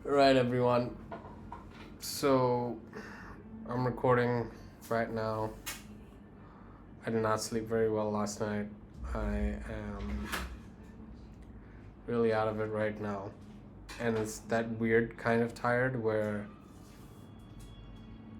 Right, everyone. So, I'm recording right now. I did not sleep very well last night. I am really out of it right now. And it's that weird kind of tired where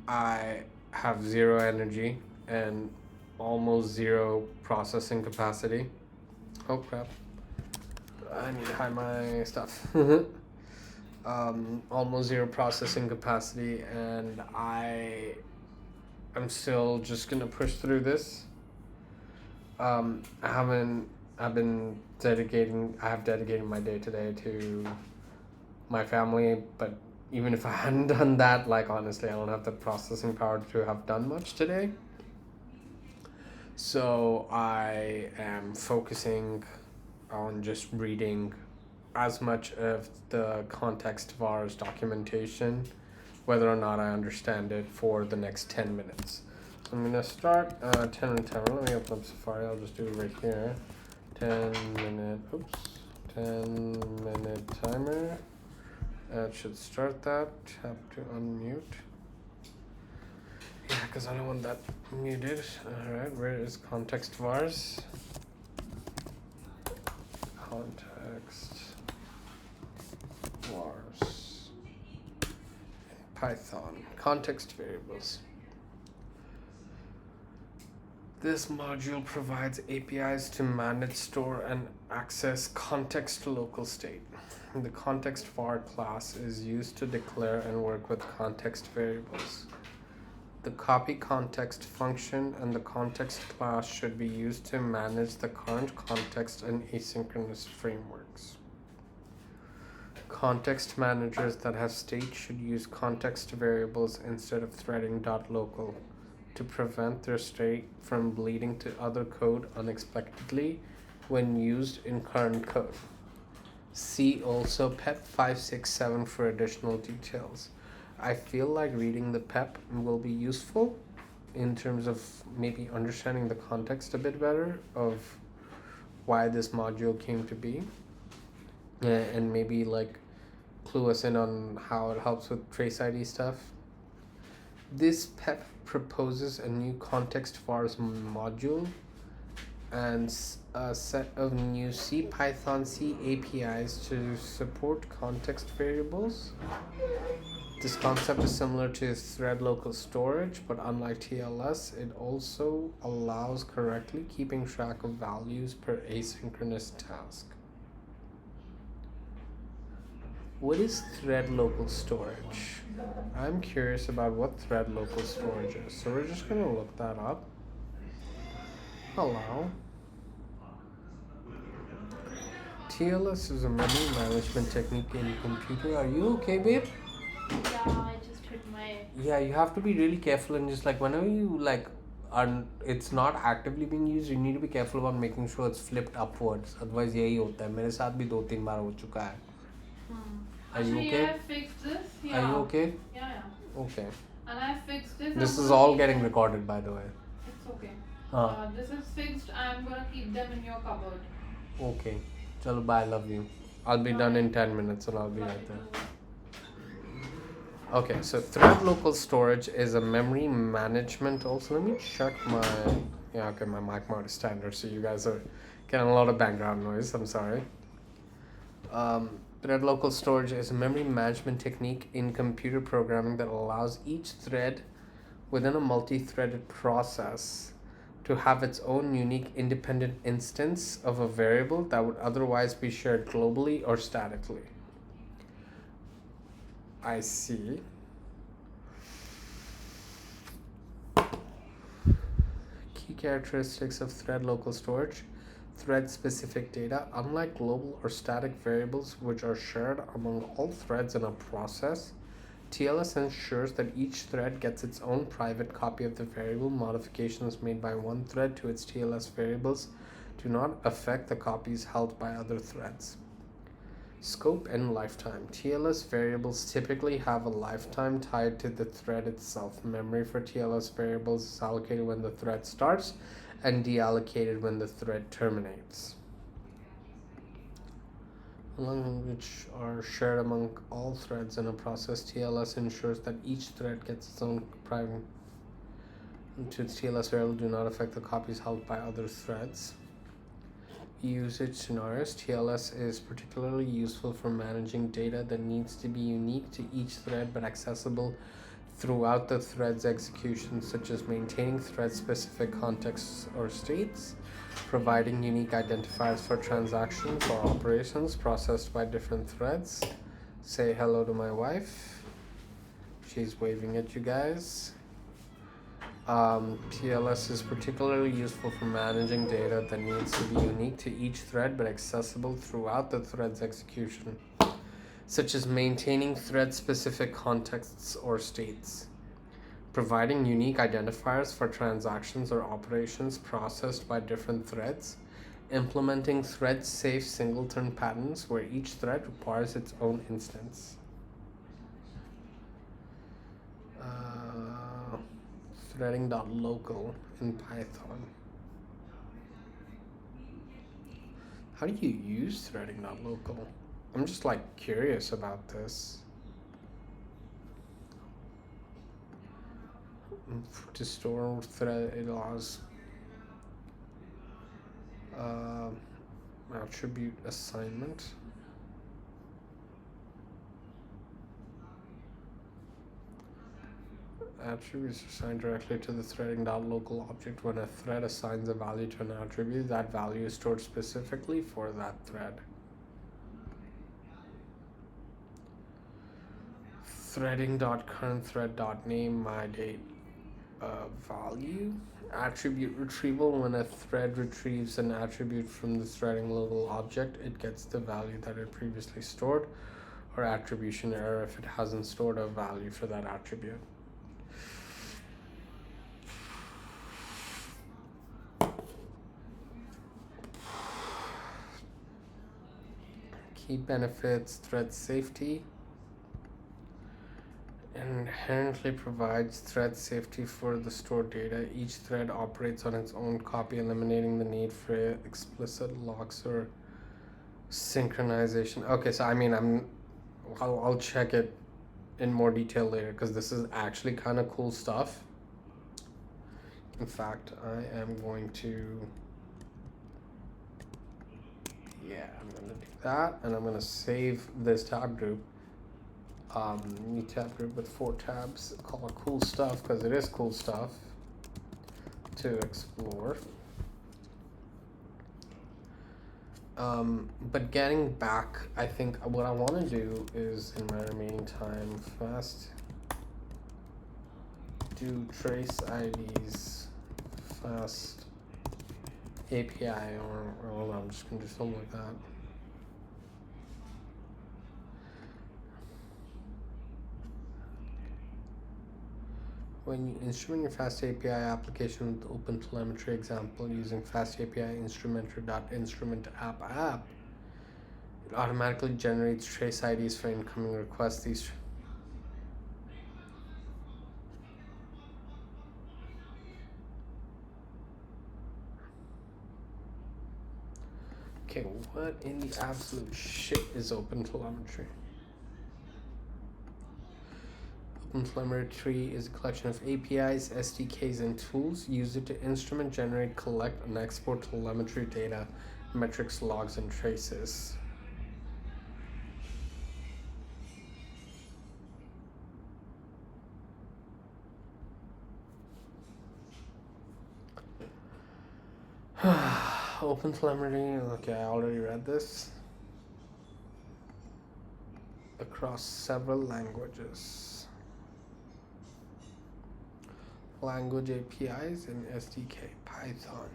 I have zero energy and almost zero processing capacity. Oh, crap. I need to hide my stuff. Almost zero processing capacity, and I'm still just gonna push through this. I haven't. I've been dedicating. I have dedicated my day today to my family, but even if I hadn't done that, like honestly, I don't have the processing power to have done much today. So I am focusing on just reading as much of the context VAR's documentation, whether or not I understand it, for the next 10 minutes. I'm going to start 10 minute timer. Let me open up Safari. I'll just do it right here. 10 minute timer. It should start that. Tap to unmute. Yeah, because I don't want that muted. Alright, where is context vars? Context vars. Python. Context variables. This module provides APIs to manage, store, and access context to local state. The context var class is used to declare and work with context variables. The copy context function and the context class should be used to manage the current context and asynchronous frameworks. Context managers that have state should use context variables instead of threading .local to prevent their state from bleeding to other code unexpectedly when used in current code. See also PEP 567 for additional details. I feel like reading the PEP will be useful in terms of maybe understanding the context a bit better of why this module came to be, and maybe like clue us in on how it helps with Trace ID stuff. This PEP proposes a new context vars module and a set of new CPython-C APIs to support context variables. This concept is similar to thread local storage, but unlike TLS, it also allows correctly keeping track of values per asynchronous task. What is thread local storage? I'm curious about what thread local storage is, so we're just going to look that up. Hello. TLS is a memory management technique in computing. Are you okay, babe? Yeah, I just hit my... Yeah, you have to be really careful, and just like whenever you like it's not actively being used, you need to be careful about making sure it's flipped upwards. Otherwise यही होता है. मेरे साथ भी 2-3 बार हो चुका है. Are you Actually, okay? I fixed this. Yeah. Are you okay? Yeah. Okay. And I fixed it. This is all getting recorded, by the way. It's okay. Huh. This is fixed. I'm gonna keep them in your cupboard. Okay. Chalo, bye. Love you. I'll be done in 10 minutes, and I'll be right there. Okay, so thread local storage is a memory management also. Let me check my... Yeah, okay, my mic mode is standard, so you guys are getting a lot of background noise. I'm sorry. Thread local storage is a memory management technique in computer programming that allows each thread within a multi-threaded process to have its own unique independent instance of a variable that would otherwise be shared globally or statically. I see. Key characteristics of thread local storage. Thread specific data. Unlike global or static variables which are shared among all threads in a process, TLS ensures that each thread gets its own private copy of the variable. Modifications made by one thread to its TLS variables do not affect the copies held by other threads. Scope and lifetime. TLS variables typically have a lifetime tied to the thread itself. Memory for TLS variables is allocated when the thread starts and deallocated when the thread terminates. which are shared among all threads in a process. TLS ensures that each thread gets its own private to TLS variable do not affect the copies held by other threads. Usage scenarios. TLS is particularly useful for managing data that needs to be unique to each thread but accessible throughout the thread's execution, such as maintaining thread-specific contexts or states, providing unique identifiers for transactions or operations processed by different threads. Say hello to my wife. She's waving at you guys. TLS is particularly useful for managing data that needs to be unique to each thread but accessible throughout the thread's execution, such as maintaining thread-specific contexts or states, providing unique identifiers for transactions or operations processed by different threads, implementing thread-safe singleton patterns where each thread requires its own instance. Threading.local in Python. How do you use threading.local? I'm just like curious about this. To store thread, it allows attribute assignment. Attributes assigned directly to the threading.local object. When a thread assigns a value to an attribute, that value is stored specifically for that thread. Threading.currentThread.name myDate value. Attribute retrieval. When a thread retrieves an attribute from the threading local object, it gets the value that it previously stored, or attribution error if it hasn't stored a value for that attribute. Key benefits. Thread safety. Inherently provides thread safety for the stored data. Each thread operates on its own copy, eliminating the need for explicit locks or synchronization. Okay, so I mean, I'll check it in more detail later because this is actually kind of cool stuff. In fact, I am going to, I'm gonna do that, and I'm gonna save this tab group. New tab group with 4 tabs. Call it cool stuff because it is cool stuff to explore. But getting back, I think what I want to do is, in my remaining time, fast do trace IDs, fast API, or I'm just gonna do something like that. When you instrument your FastAPI application with OpenTelemetry example using FastAPI instrumenter.instrument_app, it automatically generates trace IDs for incoming requests. These okay, what in the absolute shit is OpenTelemetry? OpenTelemetry is a collection of APIs, SDKs, and tools used to instrument, generate, collect, and export telemetry data, metrics, logs, and traces. OpenTelemetry, okay, I already read this. Across several languages. Language APIs and SDK, Python.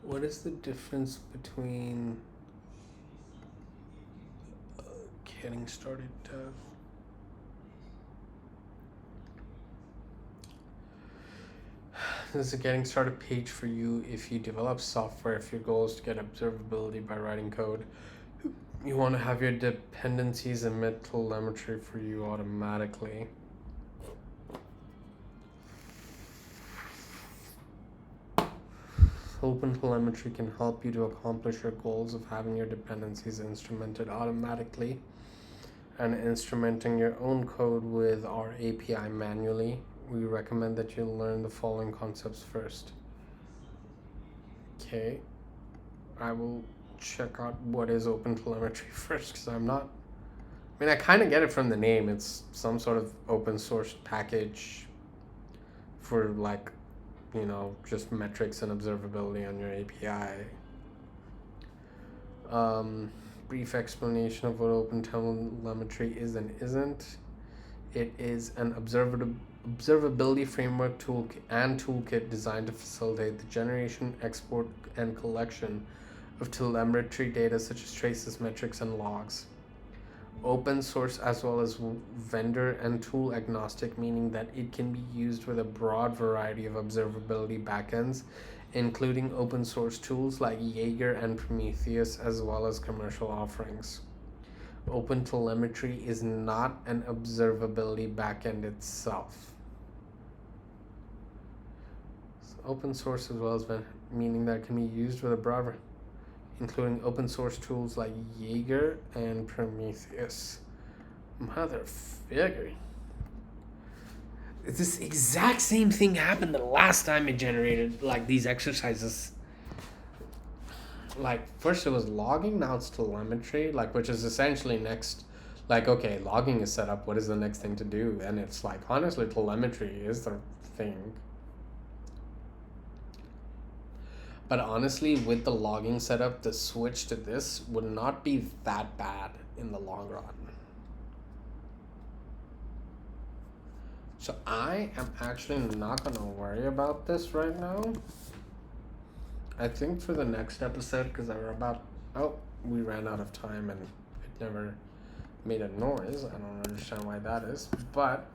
What is the difference between getting started dev? This is a getting started page for you if you develop software. If your goal is to get observability by writing code, you want to have your dependencies emit telemetry for you automatically. OpenTelemetry can help you to accomplish your goals of having your dependencies instrumented automatically and instrumenting your own code with our API manually. We recommend that you learn the following concepts first. Okay, I will check out what is OpenTelemetry first, because I kind of get it from the name. It's some sort of open source package for just metrics and observability on your API. Brief explanation of what OpenTelemetry is and isn't. It is an observability framework toolkit designed to facilitate the generation, export, and collection of telemetry data such as traces, metrics, and logs. Open source as well as vendor and tool agnostic, meaning that it can be used with a broad variety of observability backends, including open source tools like Jaeger and Prometheus, as well as commercial offerings. OpenTelemetry is not an observability backend itself. So open source as well as meaning that it can be used with a broad, including open source tools like Jaeger and Prometheus. Motherfucker. This exact same thing happened the last time it generated these exercises. First it was logging, now it's telemetry, which is essentially next. Okay, logging is set up, what is the next thing to do? And it's honestly, telemetry is the thing. But honestly, with the logging setup, the switch to this would not be that bad in the long run. So I am actually not going to worry about this right now. I think for the next episode, because we ran out of time and it never made a noise. I don't understand why that is. But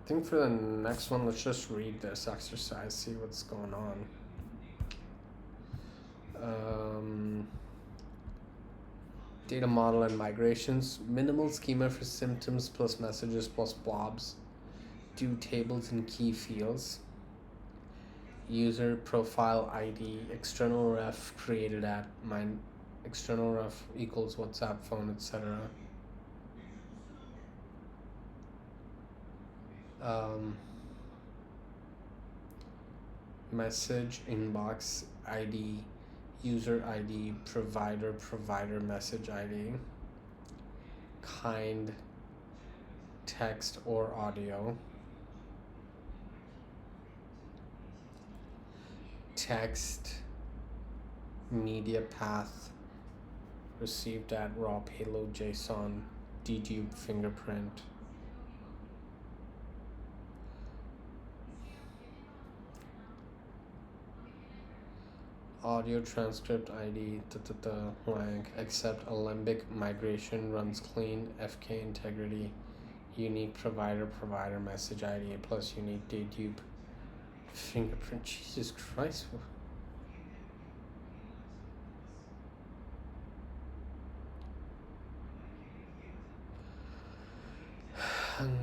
I think for the next one, let's just read this exercise, see what's going on. Data model and migrations. Minimal schema for symptoms plus messages plus blobs. Do tables and key fields. User profile ID. External ref created at mine. External ref equals WhatsApp phone, etc. Message inbox ID. User ID, provider message ID, kind, text or audio, text, media path, received at raw payload JSON, dedupe fingerprint, audio transcript ID, blank, except Alembic migration runs clean, FK integrity, unique provider message ID plus unique dedupe fingerprint. Jesus Christ.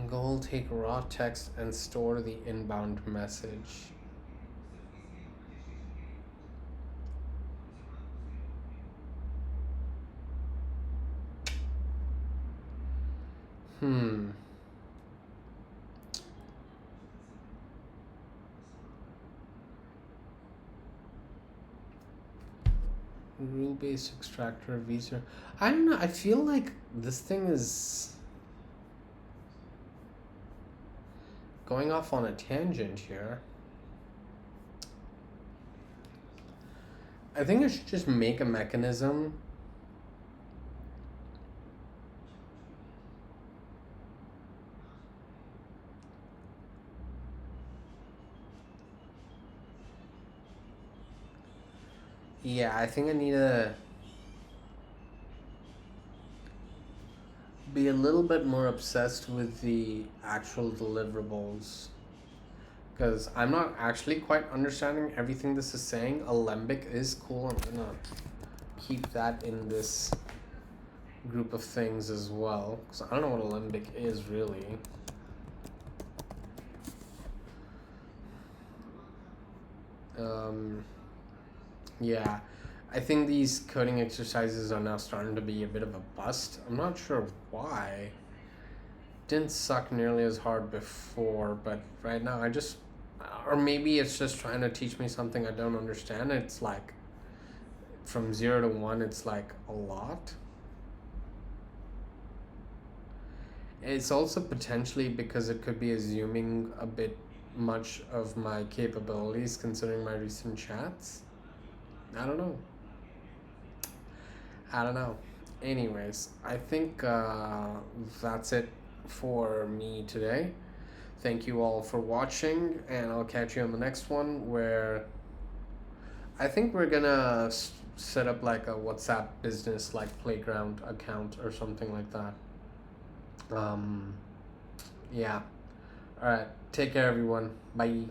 Goal, take raw text and store the inbound message. Rule-based extractor, visa. I don't know. I feel like this thing is going off on a tangent here. I think I should just make a mechanism Yeah, I think I need to be a little bit more obsessed with the actual deliverables, because I'm not actually quite understanding everything this is saying. Alembic is cool. I'm gonna keep that in this group of things as well, because I don't know what Alembic is really. Yeah, I think these coding exercises are now starting to be a bit of a bust. I'm not sure why. Didn't suck nearly as hard before, but right now I just, or maybe it's just trying to teach me something I don't understand. It's like from 0 to 1, it's like a lot. It's also potentially because it could be assuming a bit much of my capabilities considering my recent chats. I don't know. I don't know. Anyways, I think that's it for me today. Thank you all for watching, and I'll catch you on the next one where I think we're gonna set up like a WhatsApp business like playground account or something like that. Yeah. All right. Take care, everyone. Bye.